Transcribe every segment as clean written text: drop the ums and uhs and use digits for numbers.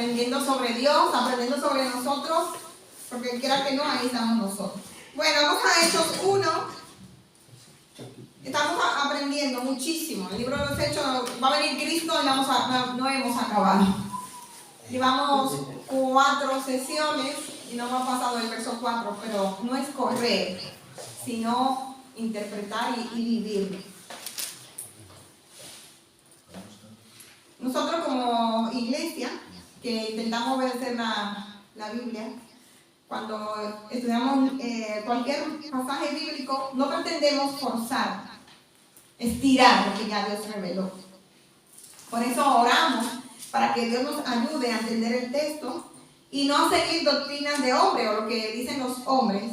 aprendiendo sobre Dios, aprendiendo sobre nosotros, porque quiera que no, ahí estamos nosotros. Bueno, vamos a Hechos 1. Estamos aprendiendo muchísimo. El libro de los Hechos, va a venir Cristo y no hemos acabado. Llevamos 4 sesiones y no hemos pasado el verso 4, pero no es correr, sino interpretar y vivir. Nosotros como iglesia, que intentamos obedecer la Biblia, cuando estudiamos cualquier pasaje bíblico, no pretendemos forzar, estirar lo que ya Dios reveló. Por eso oramos para que Dios nos ayude a entender el texto y no a seguir doctrinas de hombre o lo que dicen los hombres,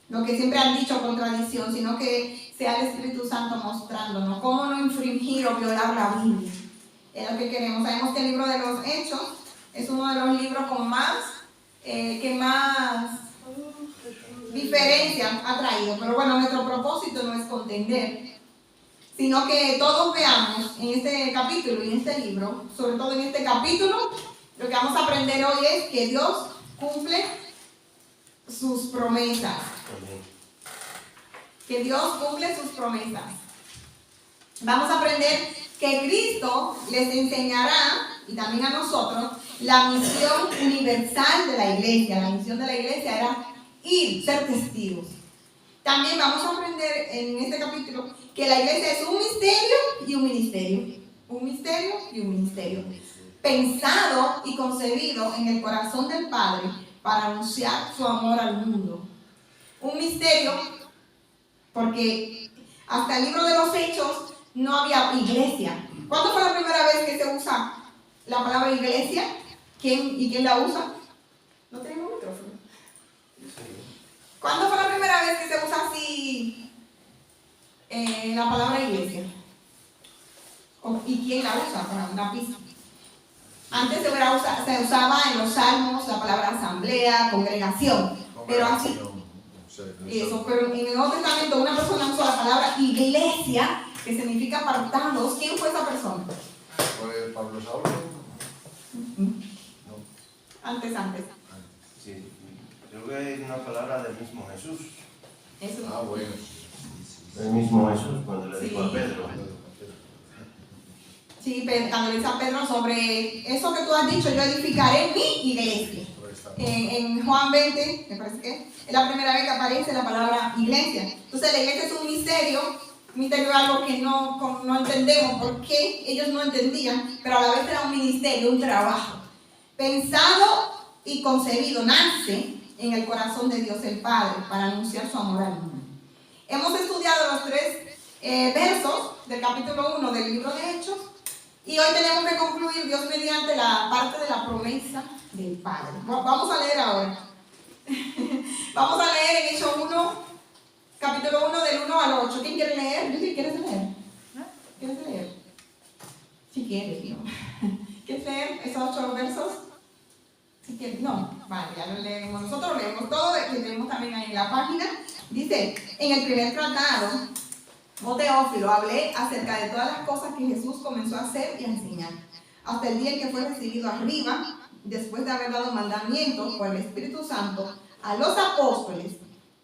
lo que siempre han dicho con tradición, sino que sea el Espíritu Santo mostrándonos cómo no infringir o violar la Biblia. Es lo que queremos. Sabemos que el libro de los Hechos es uno de los libros con más que más diferencia ha traído. Pero bueno, nuestro propósito no es contender, sino que todos veamos en este capítulo y en este libro, sobre todo en este capítulo, lo que vamos a aprender hoy es que Dios cumple sus promesas. Que Dios cumple sus promesas. Vamos a aprender que Cristo les enseñará, y también a nosotros, la misión universal de la iglesia. La misión de la iglesia era ir, ser testigos. También vamos a aprender en este capítulo que la iglesia es un misterio y un ministerio. Un misterio y un ministerio. Pensado y concebido en el corazón del Padre para anunciar su amor al mundo. Un misterio porque hasta el libro de los Hechos no había iglesia. ¿Cuándo fue la primera vez que se usa la palabra iglesia? ¿Quién la usa? No tenemos micrófono. ¿Cuándo fue la primera vez que se usa así la palabra iglesia? ¿Y quién la usa? Para una pista. Antes se usaba en los salmos la palabra asamblea, congregación, pero así. Eso, pero en el Nuevo Testamento una persona usó la palabra iglesia, que significa apartados. ¿Quién fue esa persona? ¿Fue Pablo Saulo? No. Antes. Sí, creo que es una palabra del mismo Jesús. Eso. Ah, bueno. El mismo Jesús cuando le dijo a Pedro. Sí, cuando le dice a Pedro sobre eso que tú has dicho, yo edificaré mi iglesia. En Juan 20, me parece que es la primera vez que aparece la palabra iglesia. Entonces la iglesia es un misterio es algo que no entendemos por qué ellos no entendían, pero a la vez era un ministerio, un trabajo pensado y concebido, nace en el corazón de Dios el Padre para anunciar su amor al mundo. Hemos estudiado los 3 versos del capítulo 1 del libro de Hechos y hoy tenemos que concluir, Dios mediante, la parte de la promesa del Padre. Vamos a leer ahora. Vamos a leer en Hechos 1, capítulo 1 del 1 al 8. ¿Quién quiere leer? ¿Quieres leer? ¿Quieres leer? Si quieres, ¿no? ¿Quieres leer esos 8 versos? Si quieres, no. Vale, ya lo leemos. Nosotros leemos todo, que tenemos también ahí en la página. Dice, en el primer tratado, oh Teófilo, hablé acerca de todas las cosas que Jesús comenzó a hacer y a enseñar, hasta el día en que fue recibido arriba, después de haber dado mandamientos por el Espíritu Santo a los apóstoles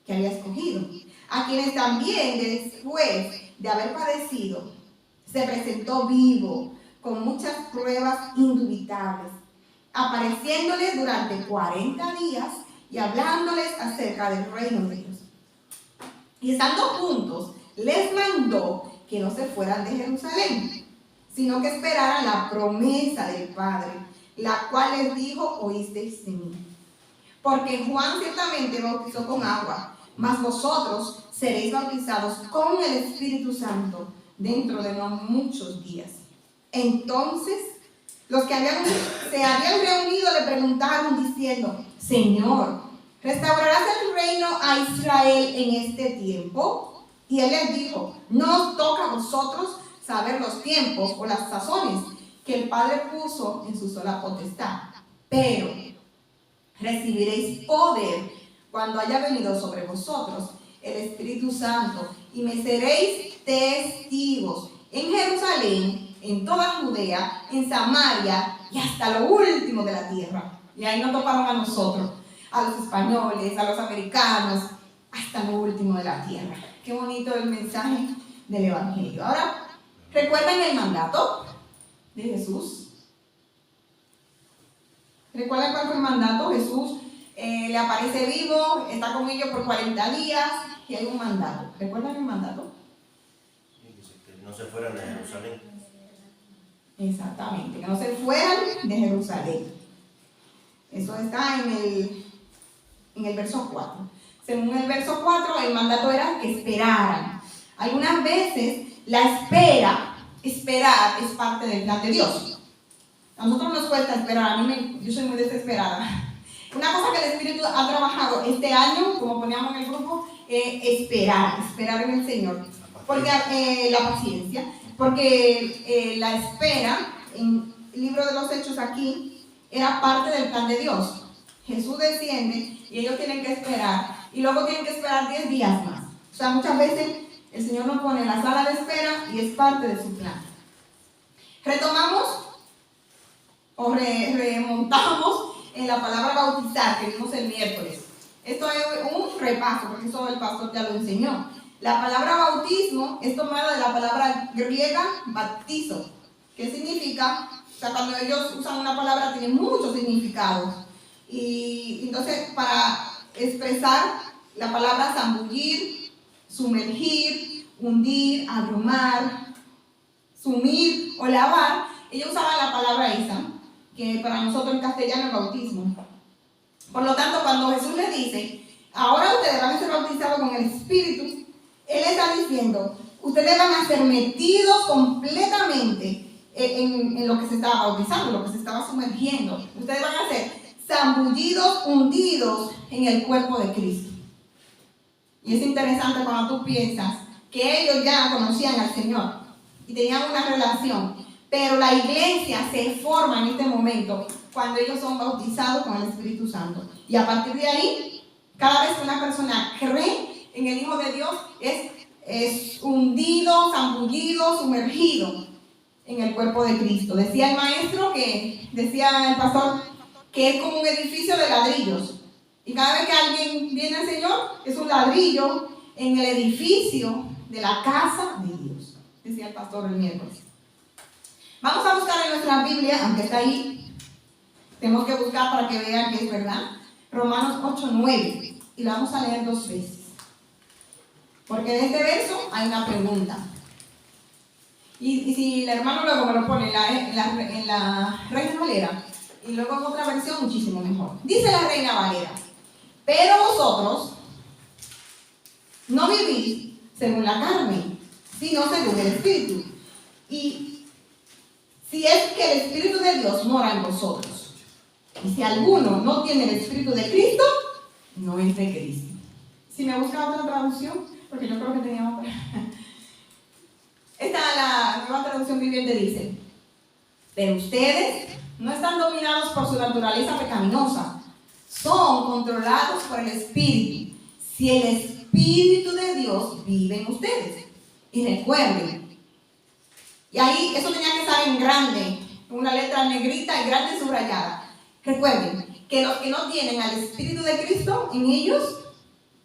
que había escogido, a quienes también después de haber padecido, se presentó vivo, con muchas pruebas indubitables, apareciéndoles durante 40 días y hablándoles acerca del reino de Dios. Y estando juntos, les mandó que no se fueran de Jerusalén, sino que esperaran la promesa del Padre, la cual les dijo, oísteis de mí. Porque Juan ciertamente bautizó con agua, mas vosotros seréis bautizados con el Espíritu Santo dentro de no muchos días. Entonces, los que se habían reunido le preguntaron diciendo, Señor, ¿restaurarás el reino a Israel en este tiempo? Y él les dijo, no os toca a vosotros saber los tiempos o las sazones que el Padre puso en su sola potestad, pero recibiréis poder cuando haya venido sobre vosotros el Espíritu Santo, y me seréis testigos en Jerusalén, en toda Judea, en Samaria y hasta lo último de la tierra. Y ahí nos toparon a nosotros, a los españoles, a los americanos, hasta lo último de la tierra. Qué bonito el mensaje del Evangelio. Ahora, ¿recuerdan el mandato de Jesús? ¿Recuerdan cuál fue el mandato? Jesús le aparece vivo, está con ellos por 40 días y hay un mandato. ¿Recuerdan el mandato? Que no se fueran de Jerusalén. Exactamente, que no se fueran de Jerusalén. Eso está en el verso 4. Según el verso 4, el mandato era que esperaran. Algunas veces la esperar es parte del plan de Dios. A nosotros nos cuesta esperar, yo soy muy desesperada. Una cosa que el Espíritu ha trabajado este año, como poníamos en el grupo, esperar en el Señor. Porque la paciencia, porque la espera, en el libro de los Hechos aquí, era parte del plan de Dios. Jesús desciende y ellos tienen que esperar, y luego tienen que esperar 10 días más. O sea, muchas veces el Señor nos pone en la sala de espera y es parte de su plan. Retomamos o remontamos en la palabra bautizar que vimos el miércoles. Esto es un repaso, porque eso el pastor ya lo enseñó. La palabra bautismo es tomada de la palabra griega baptizo, que significa, o sea, cuando ellos usan una palabra tiene muchos significados. Y entonces, para expresar la palabra zambullir, sumergir, hundir, abrumar, sumir o lavar, ellos usaban la palabra esa, que para nosotros en castellano es bautismo. Por lo tanto, cuando Jesús le dice, ahora ustedes van a ser bautizados con el Espíritu, Él está diciendo, ustedes van a ser metidos completamente en lo que se estaba bautizando, lo que se estaba sumergiendo. Ustedes van a ser zambullidos, hundidos en el cuerpo de Cristo. Y es interesante cuando tú piensas que ellos ya conocían al Señor y tenían una relación. Pero la iglesia se forma en este momento cuando ellos son bautizados con el Espíritu Santo. Y a partir de ahí, cada vez que una persona cree en el Hijo de Dios, es hundido, zambullido, sumergido en el cuerpo de Cristo. Decía el maestro, decía el pastor, que es como un edificio de ladrillos. Y cada vez que alguien viene al Señor, es un ladrillo en el edificio de la casa de Dios. Decía el pastor el miércoles. Vamos a buscar en nuestra Biblia, aunque está ahí, tenemos que buscar para que vean que es verdad, Romanos 8:9, y lo vamos a leer 2 veces. Porque de este verso hay una pregunta. Y si el hermano luego me lo pone en la Reina Valera, y luego en otra versión muchísimo mejor. Dice la Reina Valera, pero vosotros no vivís según la carne, sino según el Espíritu. Y si es que el Espíritu de Dios mora en vosotros. Y si alguno no tiene el Espíritu de Cristo, no es de Cristo. Si me busca otra traducción, porque yo creo que tenía otra. Esta, la Nueva Traducción Viviente, dice, pero ustedes no están dominados por su naturaleza pecaminosa, son controlados por el Espíritu. Si el Espíritu de Dios vive en ustedes. Y recuerden, y ahí eso tenía que estar en grande, una letra negrita y grande subrayada. Recuerden que los que no tienen al Espíritu de Cristo en ellos,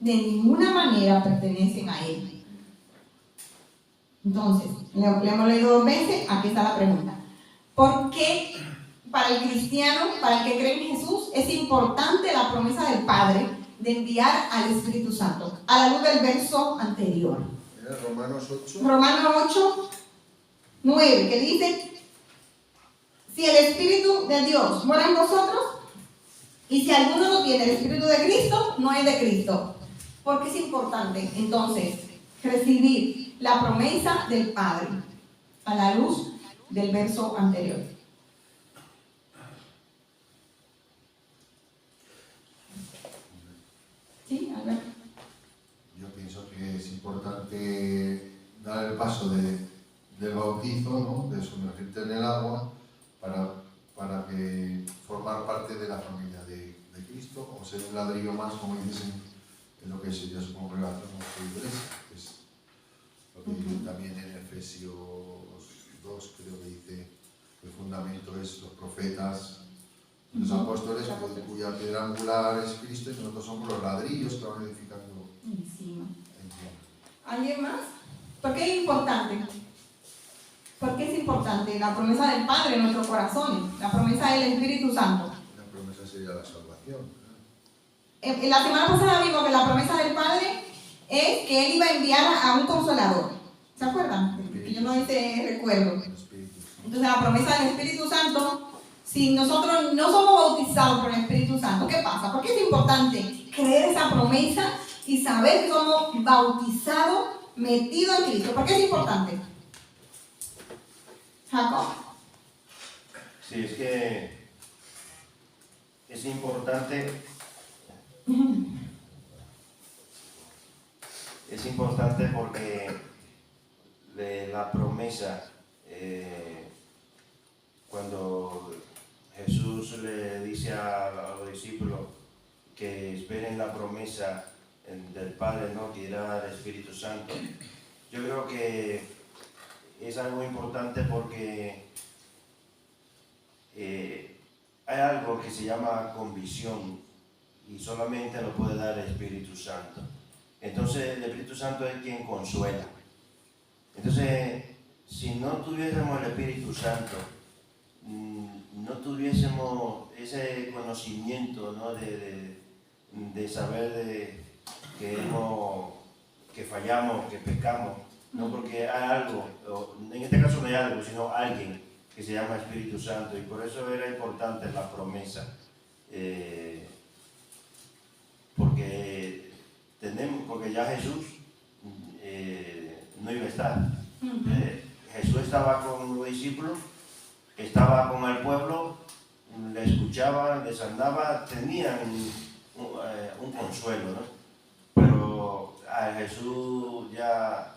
de ninguna manera pertenecen a Él. Entonces, le hemos leído 2 veces, aquí está la pregunta. ¿Por qué para el cristiano, para el que cree en Jesús, es importante la promesa del Padre de enviar al Espíritu Santo? A la luz del verso anterior. Romanos 8. Romanos 8:9, que dice, si el Espíritu de Dios mora en vosotros, y si alguno no tiene el Espíritu de Cristo, no es de Cristo. ¿Por qué es importante entonces recibir la promesa del Padre? A la luz del verso anterior. ¿Sí, Alberto? Yo pienso que es importante dar el paso del bautizo, ¿no? De sumergirte en el agua para que formar parte de la familia de Cristo, o ser un ladrillo más, como dices, en lo que sería su congregación o su iglesia, que es lo que también en Efesios 2 creo que dice que el fundamento es los profetas, los apóstoles, cuya piedra angular es Cristo, y nosotros somos los ladrillos que van edificando Encima. encima. ¿Alguien más? ¿Por qué es importante? ¿Por qué es importante la promesa del Padre en nuestros corazones? La promesa del Espíritu Santo. La promesa sería la salvación. La semana pasada vimos que la promesa del Padre es que Él iba a enviar a un consolador. ¿Se acuerdan? Que yo no hice recuerdo. El Espíritu Santo. Entonces la promesa del Espíritu Santo, si nosotros no somos bautizados por el Espíritu Santo, ¿qué pasa? ¿Por qué es importante creer esa promesa y saber que somos bautizados, metidos en Cristo? ¿Por qué es importante? Jacob. Sí, es que es importante. Es importante porque la promesa, cuando Jesús le dice a los discípulos que esperen la promesa del Padre, ¿no?, que era el Espíritu Santo, yo creo que es algo importante porque hay algo que se llama convicción y solamente lo puede dar el Espíritu Santo. Entonces el Espíritu Santo es quien consuela. Entonces, si no tuviésemos el Espíritu Santo, no tuviésemos ese conocimiento, ¿no?, de saber que fallamos, que pecamos, ¿no? Porque hay algo, en este caso no hay algo, sino alguien que se llama Espíritu Santo, y por eso era importante la promesa, porque ya Jesús no iba a estar. Jesús estaba con los discípulos, estaba con el pueblo, le escuchaba, les andaba, tenían un consuelo, ¿no? Pero a Jesús ya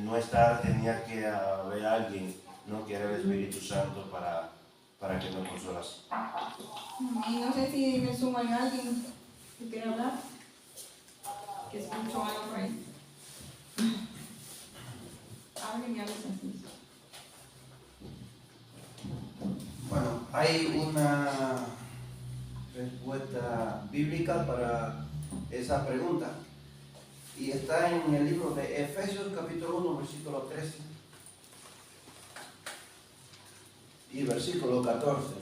no estar, tenía que haber alguien, ¿no?, que era el Espíritu Santo para que nos consolase. Y no sé si me sumo a alguien que quiera hablar, que escucho algo por ahí. Alguien me habla así. Bueno, hay una respuesta bíblica para esa pregunta y está en el libro de Efesios capítulo 1 versículo 13 y versículo 14.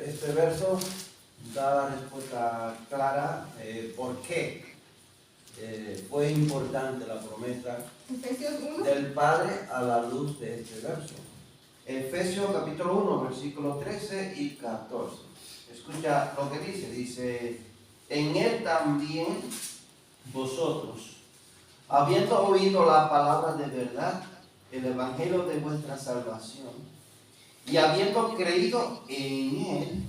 Este verso da la respuesta clara por qué fue importante la promesa Efesios 1. del Padre a la luz de este verso. Efesios capítulo 1, versículo 13 y 14. Escucha lo que dice, en él también vosotros, habiendo oído la palabra de verdad, el evangelio de vuestra salvación, y habiendo creído en él,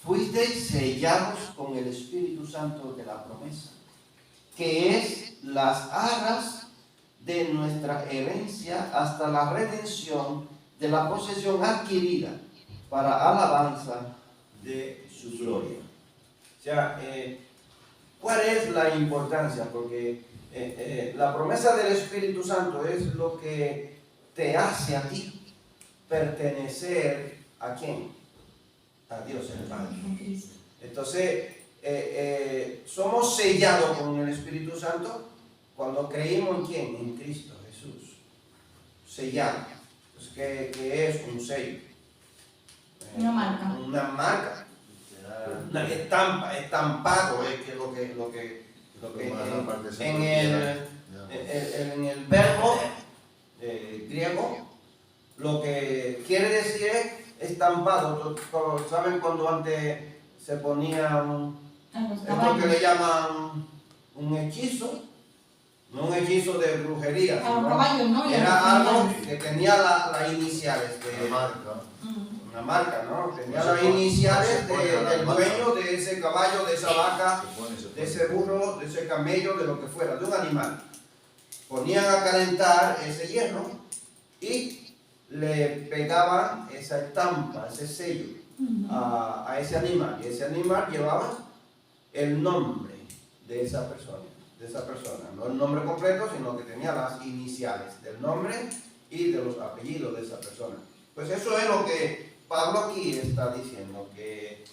fuisteis sellados con el Espíritu Santo de la promesa, que es las arras de nuestra herencia hasta la redención de la posesión adquirida para alabanza de su gloria. O sea, ¿cuál es la importancia? Porque la promesa del Espíritu Santo es lo que te hace a ti pertenecer ¿a quién? A Dios el Padre. Entonces, somos sellados con el Espíritu Santo cuando creímos en ¿quién? En Cristo Jesús. Sellado. Que es un sello. Una marca. Una marca. Una estampa, estampado es que lo que en el verbo griego lo que quiere decir es estampado. ¿Saben cuando antes se ponía esto que le llaman un hechizo? No un hechizo de brujería, sino era algo que tenía las iniciales de una marca, ¿no? Tenía las iniciales del dueño de ese caballo, de esa vaca, de ese burro, de ese camello, de lo que fuera, de un animal. Ponían a calentar ese hierro y le pegaban esa estampa, ese sello a ese animal. Y ese animal llevaba el nombre de esa persona, no el nombre completo, sino que tenía las iniciales del nombre y de los apellidos de esa persona. Pues eso es lo que Pablo aquí está diciendo, que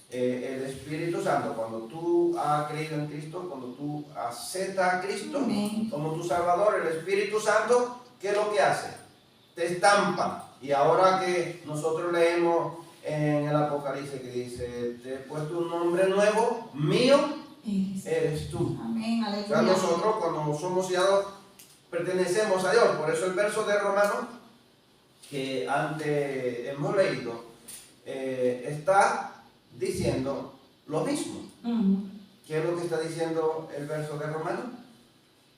el Espíritu Santo, cuando tú has creído en Cristo, cuando tú aceptas a Cristo como tu Salvador, el Espíritu Santo, ¿qué es lo que hace? Te estampa. Y ahora que nosotros leemos en el Apocalipsis que dice, te he puesto un nombre nuevo, mío eres tú. Amén, O sea, aleluya. nosotros cuando somos sellados pertenecemos a Dios. Por eso el verso de Romanos que antes hemos leído está diciendo lo mismo. ¿Qué es lo que está diciendo el verso de Romanos?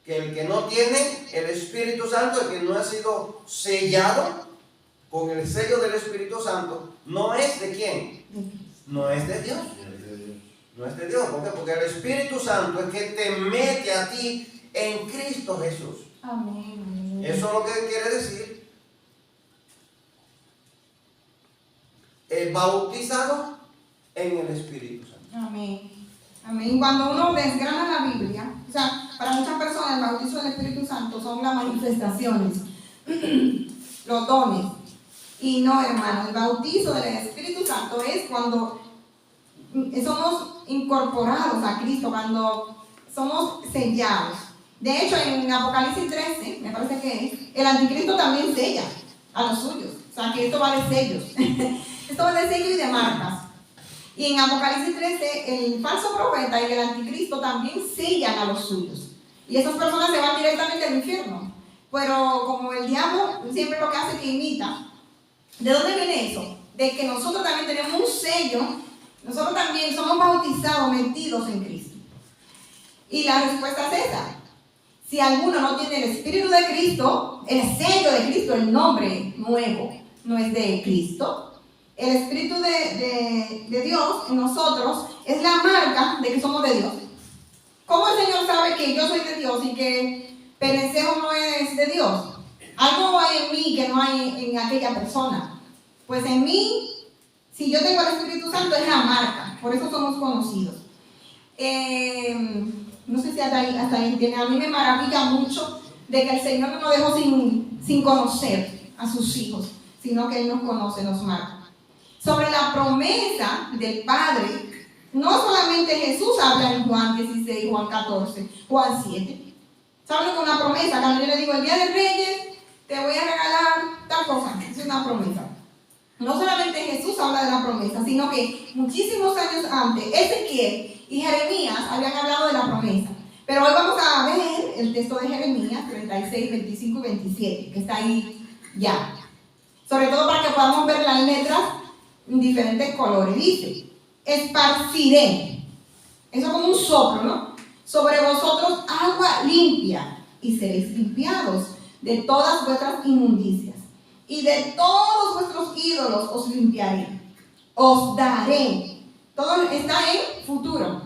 Que el que no tiene el Espíritu Santo, el que no ha sido sellado con el sello del Espíritu Santo, no es de quién, no es de Dios. No es de Dios. ¿Por qué? Porque el Espíritu Santo es que te mete a ti en Cristo Jesús. Amén. Eso es lo que quiere decir bautizado en el Espíritu Santo. Amén. Amén. Cuando uno desgrana la Biblia, o sea, para muchas personas el bautizo del Espíritu Santo son las manifestaciones, los dones. Y no, hermano, el bautizo del Espíritu Santo es cuando somos incorporados a Cristo, cuando somos sellados. De hecho, en Apocalipsis 13, me parece que es, el anticristo también sella a los suyos. O sea, que esto va de sellos. Esto va de sellos y de marcas. Y en Apocalipsis 13, el falso profeta y el anticristo también sellan a los suyos. Y esas personas se van directamente al infierno. Pero como el diablo siempre lo que hace es que imita. ¿De dónde viene eso? De que nosotros también tenemos un sello. Nosotros también somos bautizados, metidos en Cristo. Y la respuesta es esa. Si alguno no tiene el Espíritu de Cristo, el sello de Cristo, el nombre nuevo, no es de Cristo. El Espíritu de Dios en nosotros es la marca de que somos de Dios. ¿Cómo el Señor sabe que yo soy de Dios y que Perencejo no es de Dios? Algo hay en mí que no hay en aquella persona. Pues en mí, si yo tengo el Espíritu Santo, es la marca. Por eso somos conocidos. No sé si hasta ahí entienden. A mí me maravilla mucho de que el Señor no nos dejó sin conocer a sus hijos, sino que Él nos conoce, nos marca. Sobre la promesa del Padre, no solamente Jesús habla en Juan 16, Juan 14, Juan 7. ¿Saben lo que es una promesa? Cuando yo le digo el día de Reyes, te voy a regalar tal cosa, es una promesa. No solamente Jesús habla de la promesa, sino que muchísimos años antes, Ezequiel y Jeremías habían hablado de la promesa. Pero hoy vamos a ver el texto de Jeremías 36, 25 y 27, que está ahí ya. Sobre todo para que podamos ver las letras en diferentes colores. Dice, esparciré, eso como un soplo, ¿no? Sobre vosotros agua limpia y seréis limpiados de todas vuestras inmundicias. Y de todos vuestros ídolos os limpiaré. Os daré. Todo está en futuro.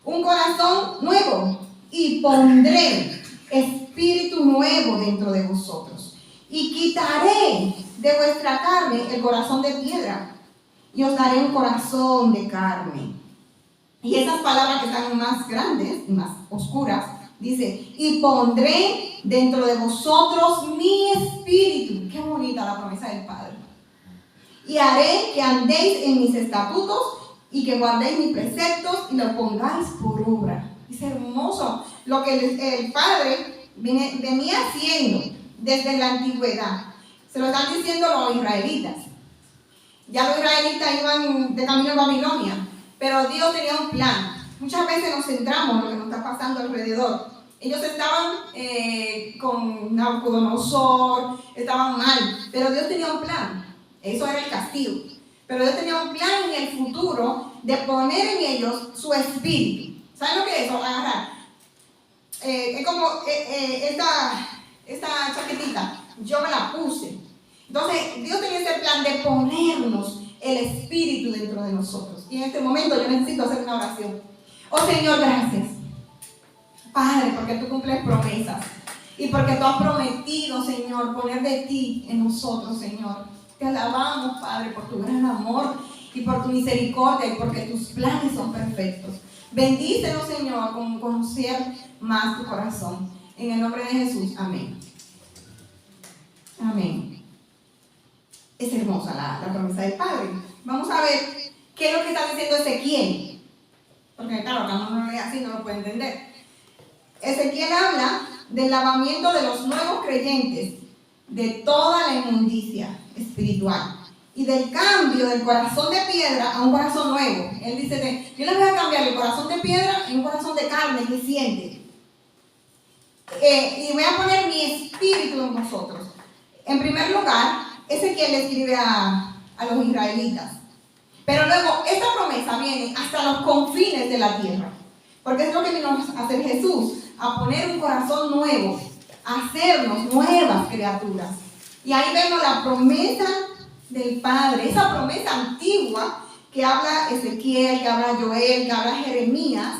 Un corazón nuevo. Y pondré espíritu nuevo dentro de vosotros. Y quitaré de vuestra carne el corazón de piedra. Y os daré un corazón de carne. Y esas palabras que están más grandes y más oscuras, dice, y pondré dentro de vosotros mi espíritu. Qué bonita la promesa del Padre. Y haré que andéis en mis estatutos y que guardéis mis preceptos y lo pongáis por obra. Es hermoso lo que el Padre venía haciendo desde la antigüedad. Se lo están diciendo los israelitas. Ya los israelitas iban de camino a Babilonia, pero Dios tenía un plan. Muchas veces nos centramos en lo que nos está pasando alrededor. Ellos estaban con Nabucodonosor, estaban mal, pero Dios tenía un plan. Eso era el castigo. Pero Dios tenía un plan en el futuro de poner en ellos su espíritu. ¿Saben lo que es eso? Agarrar. Es como esta chaquetita. Yo me la puse. Entonces, Dios tenía ese plan de ponernos el espíritu dentro de nosotros. Y en este momento yo necesito hacer una oración. Oh Señor, gracias. Padre, porque tú cumples promesas. Y porque tú has prometido, Señor, poner de ti en nosotros, Señor. Te alabamos, Padre, por tu gran amor y por tu misericordia y porque tus planes son perfectos. Bendícenos, Señor, con conocer más tu corazón. En el nombre de Jesús, amén. Amén. Es hermosa la promesa del Padre. Vamos a ver qué es lo que está diciendo Ezequiel. Porque claro, cuando uno lo lee así no lo puede entender. Ezequiel habla del lavamiento de los nuevos creyentes de toda la inmundicia espiritual y del cambio del corazón de piedra a un corazón nuevo. Él dice, yo les voy a cambiar el corazón de piedra en un corazón de carne que siente. Y voy a poner mi espíritu en vosotros. En primer lugar, Ezequiel le escribe a los israelitas. Pero luego, esta promesa viene hasta los confines de la tierra. Porque es lo que vino a hacer Jesús, a poner un corazón nuevo, a hacernos nuevas criaturas. Y ahí vemos la promesa del Padre, esa promesa antigua que habla Ezequiel, que habla Joel, que habla Jeremías,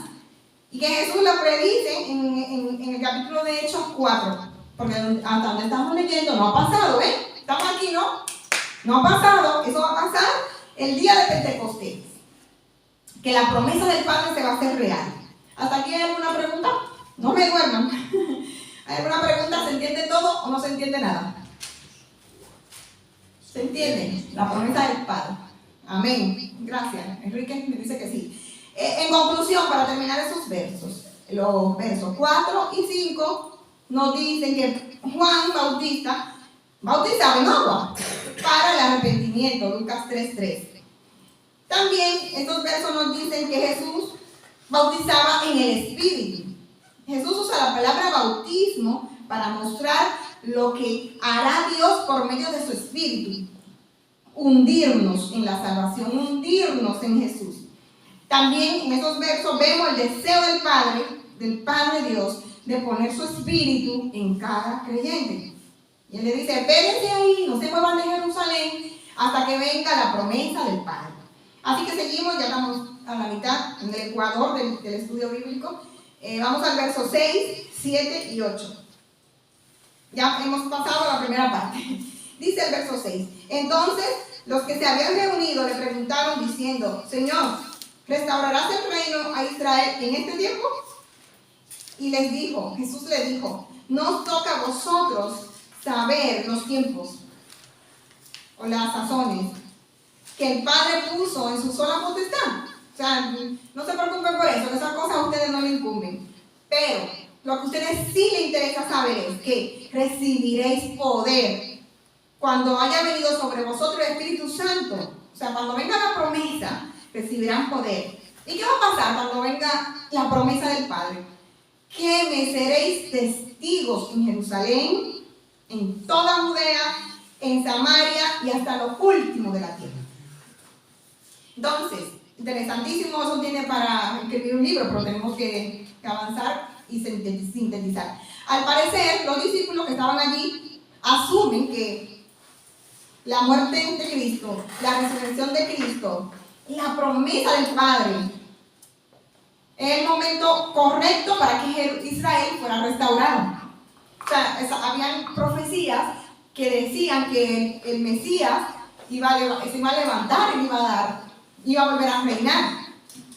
y que Jesús lo predice en el capítulo de Hechos 4. Porque hasta donde estamos leyendo no ha pasado, ¿eh? Estamos aquí, ¿no? No ha pasado, eso va a pasar el día de Pentecostés. Que la promesa del Padre se va a hacer real. ¿Hasta aquí hay alguna pregunta? No me duerman. ¿Hay alguna pregunta? ¿Se entiende todo o no se entiende nada? ¿Se entiende? La promesa del Padre. Amén. Gracias. Enrique me dice que sí. En conclusión, para terminar esos versos, los versos 4 y 5 nos dicen que Juan Bautista bautizaba en agua para el arrepentimiento, Lucas 3:3. También estos versos nos dicen que Jesús bautizaba en el Espíritu. Jesús usa la palabra bautismo para mostrar lo que hará Dios por medio de su Espíritu. Hundirnos en la salvación, hundirnos en Jesús. También en esos versos vemos el deseo del Padre Dios, de poner su Espíritu en cada creyente. Y Él le dice, espérense ahí, no se muevan de Jerusalén hasta que venga la promesa del Padre. Así que seguimos, ya estamos a la mitad, en el ecuador del estudio bíblico. Vamos al verso 6, 7 y 8. Ya hemos pasado la primera parte. Dice el verso 6. Entonces, los que se habían reunido le preguntaron diciendo, Señor, ¿restaurarás el reino a Israel en este tiempo? Y les dijo, Jesús le dijo, no os toca a vosotros saber los tiempos o las sazones que el Padre puso en su sola potestad. O sea, no se preocupen por eso, que esas cosas a ustedes no le incumben. Pero lo que a ustedes sí les interesa saber es que recibiréis poder cuando haya venido sobre vosotros el Espíritu Santo. O sea, cuando venga la promesa, recibirán poder. ¿Y qué va a pasar cuando venga la promesa del Padre? Que me seréis testigos en Jerusalén, en toda Judea, en Samaria y hasta lo último de la tierra. Entonces, interesantísimo, eso tiene para escribir un libro, pero tenemos que avanzar y sintetizar. Al parecer, los discípulos que estaban allí asumen que la muerte de Cristo, la resurrección de Cristo, la promesa del Padre, es el momento correcto para que Israel fuera restaurado. O sea, habían profecías que decían que el Mesías se iba a levantar y iba a volver a reinar.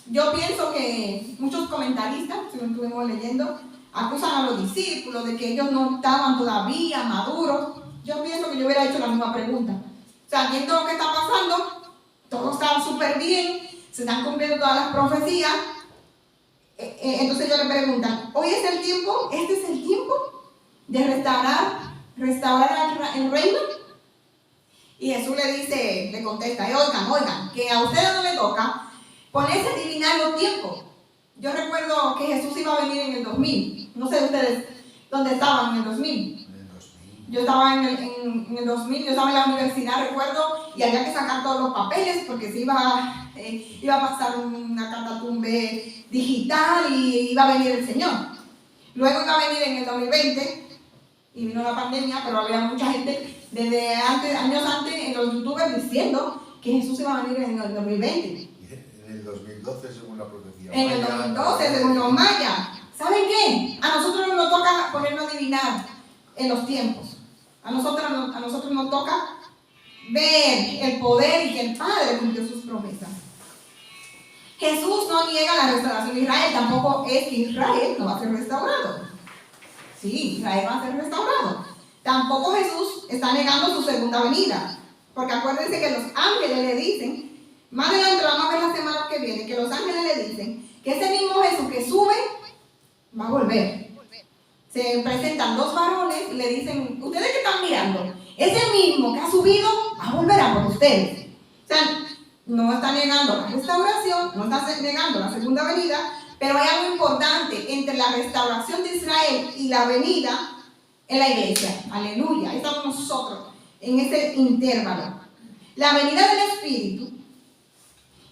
Yo pienso que muchos comentaristas, según estuvimos leyendo, acusan a los discípulos de que ellos no estaban todavía maduros. Yo pienso que yo hubiera hecho la misma pregunta. O sea, viendo lo que está pasando, todo está súper bien, se están cumpliendo todas las profecías. Entonces ellos le preguntan, ¿hoy es el tiempo? ¿Este es el tiempo de restaurar el reino? Y Jesús le contesta, oigan, que a ustedes no les toca ponerse a adivinar los tiempos. Yo recuerdo que Jesús iba a venir en el 2000. No sé ustedes dónde estaban en el 2000. Yo estaba en el 2000, yo estaba en la universidad, recuerdo, y había que sacar todos los papeles porque se iba a pasar una catatumbe digital y iba a venir el Señor. Luego iba a venir en el 2020 y vino la pandemia, pero había mucha gente desde años antes en los youtubers diciendo que Jesús iba a venir en el 2020. En el 2012 según la profecía. En el 2012 según los mayas. ¿Saben qué? A nosotros nos toca ponernos a adivinar en los tiempos. A nosotros nos toca ver el poder y que el Padre cumplió sus promesas. Jesús no niega la restauración de Israel, tampoco es que Israel no va a ser restaurado. Sí, Israel va a ser restaurado. Tampoco Jesús está negando su segunda venida, porque acuérdense que los ángeles le dicen, más adelante vamos a ver la semana que viene, que los ángeles le dicen que ese mismo Jesús que sube va a volver. Se presentan dos varones y le dicen, ¿ustedes qué están mirando? Ese mismo que ha subido va a volver a por ustedes. O sea, no está negando la restauración, no está negando la segunda venida, pero hay algo importante entre la restauración de Israel y la venida en la iglesia. Aleluya, ahí estamos nosotros en ese intervalo. La venida del Espíritu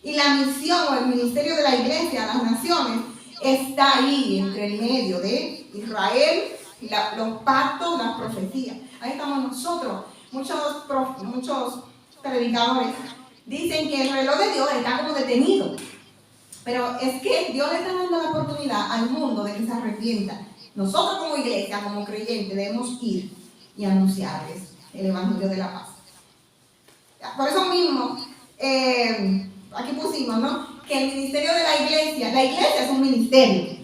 y la misión o el ministerio de la iglesia a las naciones está ahí entre el medio de Israel, los pactos, las profecías. Ahí estamos nosotros. Muchos predicadores dicen que el reloj de Dios está como detenido. Pero es que Dios le está dando la oportunidad al mundo de que se arrepienta. Nosotros como iglesia, como creyentes, debemos ir y anunciarles el Evangelio de la paz. Por eso mismo, aquí pusimos, ¿no?, que el ministerio de la iglesia es un ministerio.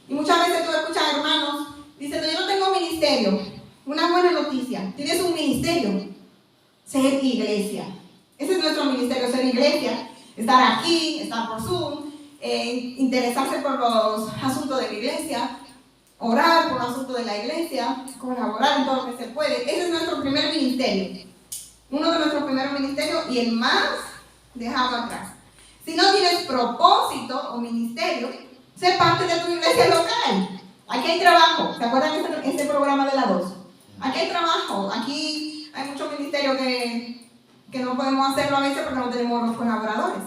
Y muchas veces tú escuchas hermanos diciendo, yo no tengo ministerio. Una buena noticia, tienes un ministerio, ser iglesia. Ese es nuestro ministerio, ser iglesia, estar aquí, estar por Zoom, interesarse por los asuntos de la iglesia, orar por los asuntos de la iglesia, colaborar en todo lo que se puede. Ese es nuestro primer ministerio, uno de nuestros primeros ministerios y el más dejado atrás. Si no tienes propósito o ministerio, sé parte de tu iglesia local. Aquí hay trabajo. ¿Se acuerdan de este programa de la 2? Aquí hay trabajo. Aquí hay muchos ministerios que no podemos hacerlo a veces porque no tenemos los colaboradores.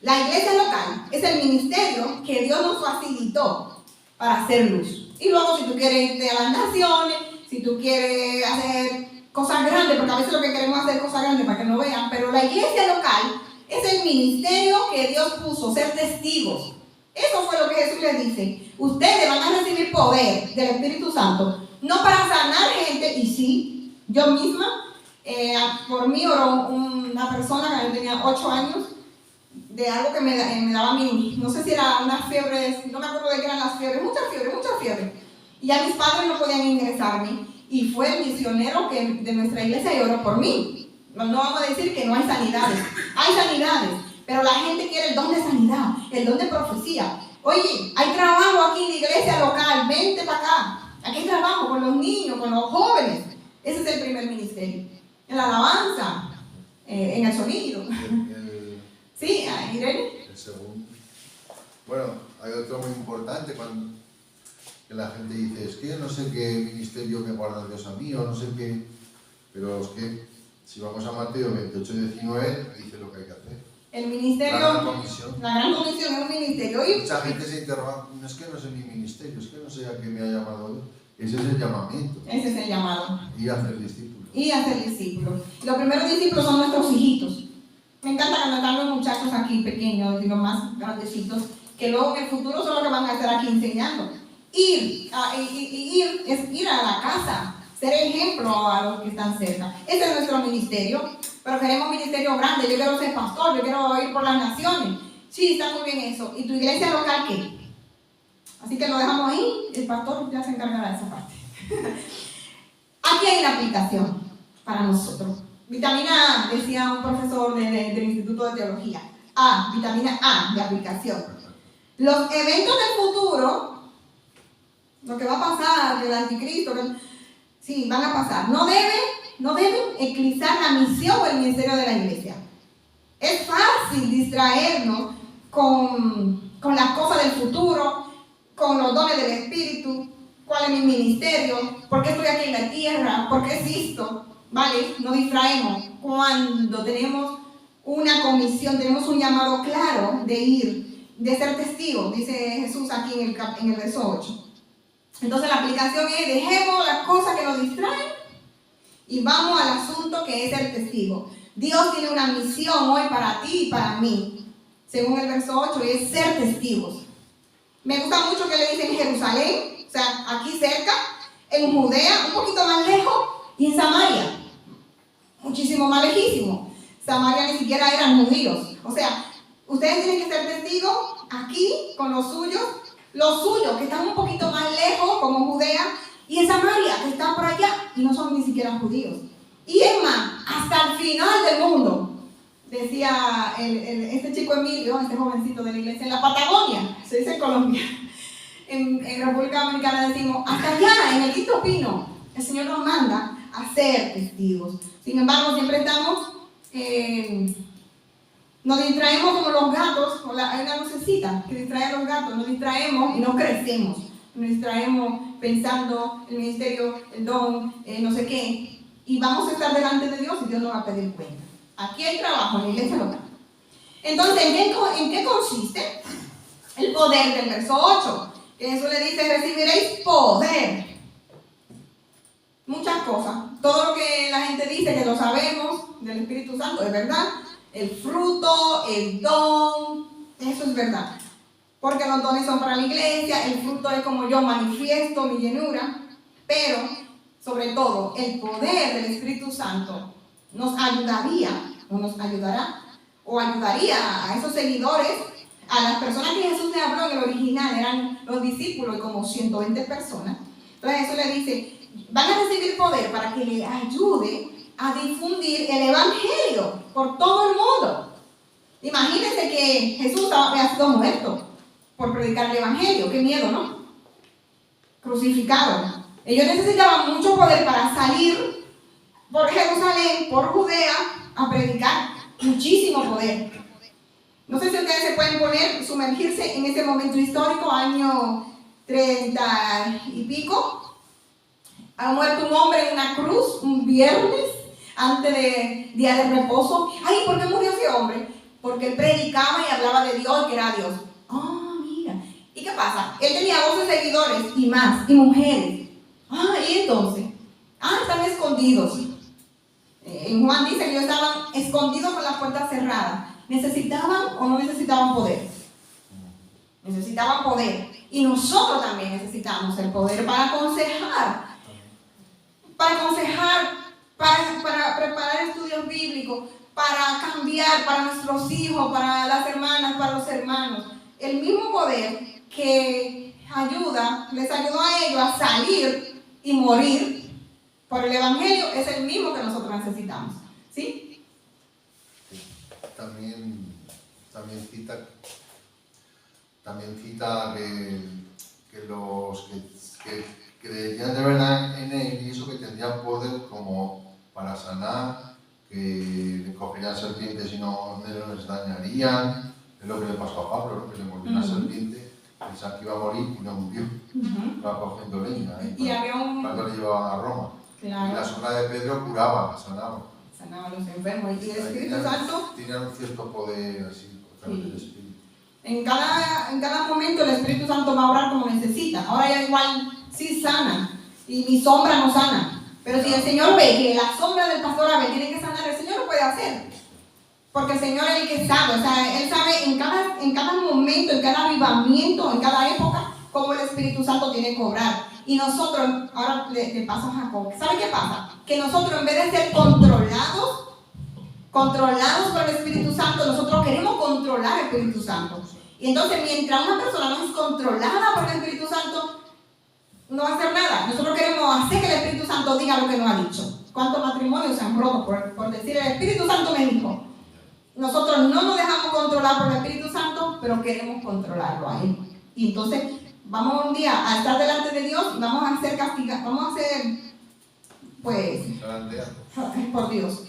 La iglesia local es el ministerio que Dios nos facilitó para hacer luz. Y luego, si tú quieres irte a las naciones, si tú quieres hacer cosas grandes, porque a veces lo que queremos es hacer cosas grandes para que no vean, pero la iglesia local es el ministerio que Dios puso, ser testigos. Eso fue lo que Jesús les dice. Ustedes van a recibir poder del Espíritu Santo, no para sanar gente, y sí, yo misma, por mí oró una persona que tenía 8 años, de algo que me daba a mí, no sé si era unas fiebres, no me acuerdo de qué eran las fiebres, mucha fiebre. Y ya mis padres no podían ingresarme, y fue el misionero de nuestra iglesia y oró por mí. No vamos a decir que no hay sanidades, pero la gente quiere el don de sanidad, el don de profecía. Oye, hay trabajo aquí en la iglesia local, vente para acá. Aquí hay trabajo con los niños, con los jóvenes. Ese es el primer ministerio. En la alabanza, en el sonido. Sí, Irene. El segundo. Bueno, hay otro muy importante cuando que la gente dice, es que yo no sé qué ministerio me guarda Dios a mí, o no sé qué, pero es que si vamos a Mateo 28-19, dice lo que hay que hacer. El ministerio, la gran comisión es un ministerio. Y mucha gente se interroga, no es que no sé mi ministerio, es que no sé a qué me ha llamado Dios. Ese es el llamamiento. Ese es el llamado. Y hacer discípulos. Los primeros discípulos son nuestros hijitos. Me encanta cuando están los muchachos aquí pequeños y los más grandecitos, que luego en el futuro son los que van a estar aquí enseñando. Ir es ir a la casa, ser ejemplo a los que están cerca. Ese es nuestro ministerio, pero queremos un ministerio grande. Yo quiero ser pastor, yo quiero ir por las naciones. Sí, está muy bien eso. ¿Y tu iglesia local qué? Así que lo dejamos ahí, el pastor ya se encargará de esa parte. Aquí hay una aplicación para nosotros. Vitamina A, decía un profesor del Instituto de Teología. Vitamina A de aplicación. Los eventos del futuro, lo que va a pasar del anticristo, sí, van a pasar. No deben eclipsar la misión o el ministerio de la iglesia. Es fácil distraernos con las cosas del futuro, con los dones del Espíritu, cuál es mi ministerio, por qué estoy aquí en la tierra, por qué existo, ¿vale? Nos distraemos cuando tenemos una comisión, tenemos un llamado claro de ir, de ser testigos, dice Jesús aquí en el verso 8. Entonces la aplicación es, dejemos las cosas que nos distraen y vamos al asunto que es el testigo. Dios tiene una misión hoy para ti y para mí, según el verso 8, y es ser testigos. Me gusta mucho que le dicen Jerusalén, o sea, aquí cerca, en Judea, un poquito más lejos, y en Samaria, muchísimo más lejísimo. Samaria ni siquiera eran judíos. O sea, ustedes tienen que ser testigos aquí con los suyos que están un poquito más lejos, como Judea, y en Samaria, que están por allá, y no son ni siquiera judíos. Y es más, hasta el final del mundo, decía este chico Emilio, este jovencito de la iglesia, en la Patagonia, se dice en Colombia, en República Dominicana decimos, hasta allá, en el Quinto Pino, el Señor nos manda a ser testigos. Sin embargo, siempre estamos, nos distraemos como los gatos, hay una lucecita que distrae a los gatos, nos distraemos y no crecemos. Nos distraemos pensando el ministerio, el don, no sé qué, y vamos a estar delante de Dios y Dios nos va a pedir cuenta. Aquí hay trabajo, en la iglesia local. Entonces, ¿en qué consiste el poder del verso 8? Que Jesús le dice, recibiréis poder. Muchas cosas. Todo lo que la gente dice que lo sabemos del Espíritu Santo es verdad. El fruto, el don, eso es verdad. Porque los dones son para la iglesia, el fruto es como yo manifiesto mi llenura. Pero, sobre todo, el poder del Espíritu Santo nos ayudaría, o nos ayudará, o ayudaría a esos seguidores, a las personas que Jesús le habló en el original, eran los discípulos, como 120 personas. Entonces Jesús le dice, van a recibir poder para que le ayude a difundir el evangelio por todo el mundo. Imagínense que Jesús había sido muerto por predicar el evangelio. Qué miedo, ¿no? Crucificado. Ellos necesitaban mucho poder para salir por Jerusalén, por Judea, a predicar. Muchísimo poder. No sé si ustedes se pueden poner, sumergirse en ese momento histórico, año 30 y pico. Ha muerto un hombre en una cruz un viernes antes de día de reposo. Ay, ¿por qué murió ese hombre? Porque él predicaba y hablaba de Dios, que era Dios. Mira. ¿Y qué pasa? Él tenía 12 seguidores y más, y mujeres. ¿Y entonces? Están escondidos. En Juan dice que ellos estaban escondidos con las puertas cerradas. ¿Necesitaban o no necesitaban poder? Necesitaban poder. Y nosotros también necesitamos el poder para aconsejar. Para preparar estudios bíblicos, para cambiar para nuestros hijos, para las hermanas, para los hermanos. El mismo poder que les ayudó a ellos a salir y morir por el evangelio es el mismo que nosotros necesitamos. ¿Sí? También cita que los que creían de verdad en él y eso, que tendrían poder como para sanar, que le cogerían serpientes y no les dañarían. Es lo que le pasó a Pablo, ¿no? Que le mordió una serpiente, pensaba que iba a morir y no murió. Estaba cogiendo leña cuando le llevaban a Roma. Claro. Y la sombra de Pedro curaba, sanaba a los enfermos. Y el Espíritu Santo tenían un cierto poder así, del Espíritu. En cada momento el Espíritu Santo va a obrar como necesita. Ahora ya igual sí sana y mi sombra no sana. Pero si el Señor ve que la sombra del pastor Abel tiene que sanar, el Señor lo puede hacer. Porque el Señor es el que sabe. O sea, Él sabe en cada momento, en cada avivamiento, en cada época, cómo el Espíritu Santo tiene que obrar. Y nosotros, ahora le paso a Jacob. ¿Sabe qué pasa? Que nosotros, en vez de ser controlados por el Espíritu Santo, nosotros queremos controlar el Espíritu Santo. Y entonces, mientras una persona no es controlada por el Espíritu Santo, no va a hacer nada. Nosotros queremos hacer que el Espíritu Santo diga lo que nos ha dicho. ¿Cuántos matrimonios se han roto por decir el Espíritu Santo me dijo? Nosotros no nos dejamos controlar por el Espíritu Santo, pero queremos controlarlo a Él. Y entonces vamos un día a estar delante de Dios y vamos a ser castigados, vamos a ser, pues, por Dios.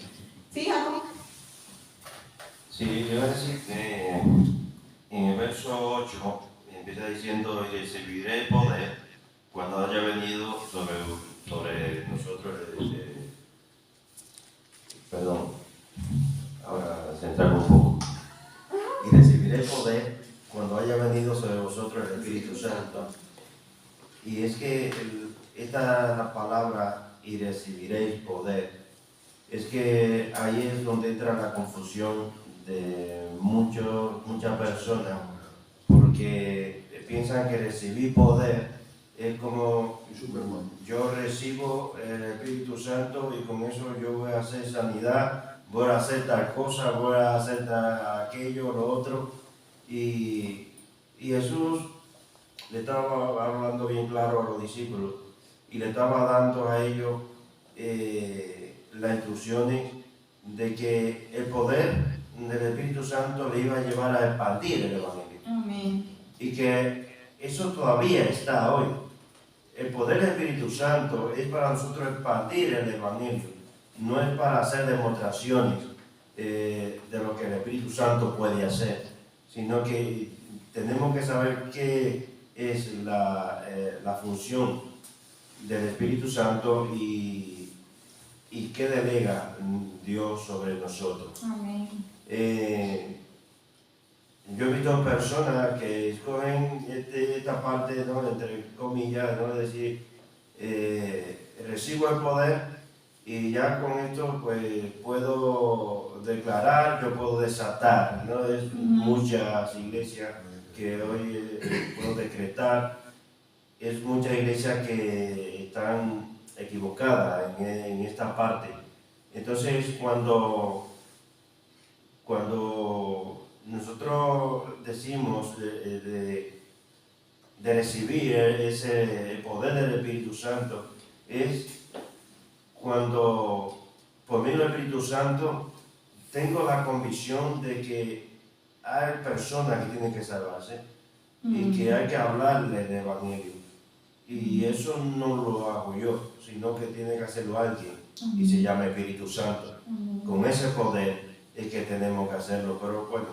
¿Sí, Jacob? Sí, yo voy a decir que en el verso 8 empieza diciendo, y recibiré poder cuando haya venido sobre nosotros perdón, ahora centrarme un poco. Y recibiré poder cuando haya venido sobre vosotros el Espíritu Santo. Y es que esta palabra, y recibiréis poder, es que ahí es donde entra la confusión de muchas personas, porque piensan que recibir poder es como yo recibo el Espíritu Santo y con eso yo voy a hacer sanidad, voy a hacer tal cosa, voy a hacer aquello, lo otro. Y Jesús le estaba hablando bien claro a los discípulos y le estaba dando a ellos las instrucciones de que el poder del Espíritu Santo le iba a llevar a expandir el Evangelio. Amén. Y que eso todavía está hoy. El poder del Espíritu Santo es para nosotros expandir el Evangelio, no es para hacer demostraciones de lo que el Espíritu Santo puede hacer, sino que tenemos que saber qué es la función del Espíritu Santo y qué delega Dios sobre nosotros. Amén. Yo he visto personas que escogen esta parte, ¿no?, entre comillas, ¿no?, es decir, recibo el poder y ya con esto pues puedo declarar, yo puedo desatar, ¿no? Es muchas iglesias que hoy puedo decretar, es muchas iglesias que están equivocadas en esta parte. Entonces cuando nosotros decimos de recibir ese poder del Espíritu Santo, es cuando por medio del Espíritu Santo tengo la convicción de que hay personas que tienen que salvarse y que hay que hablarle del Evangelio. Y eso no lo hago yo, sino que tiene que hacerlo alguien y se llama Espíritu Santo. Con ese poder es que tenemos que hacerlo, pero bueno,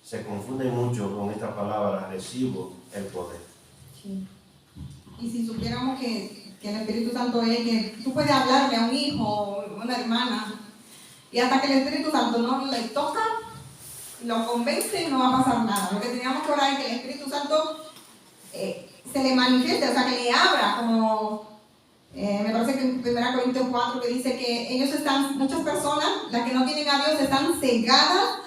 se confunde mucho con esta palabra, recibo el poder. Sí. Y si supiéramos que el Espíritu Santo es que tú puedes hablarle a un hijo o a una hermana y hasta que el Espíritu Santo no le toca, lo convence, no va a pasar nada. Lo que teníamos que orar es que el Espíritu Santo se le manifieste, o sea, que le abra, como me parece que en 1 Corintios 4 que dice que ellos están, muchas personas, las que no tienen a Dios, están cegadas.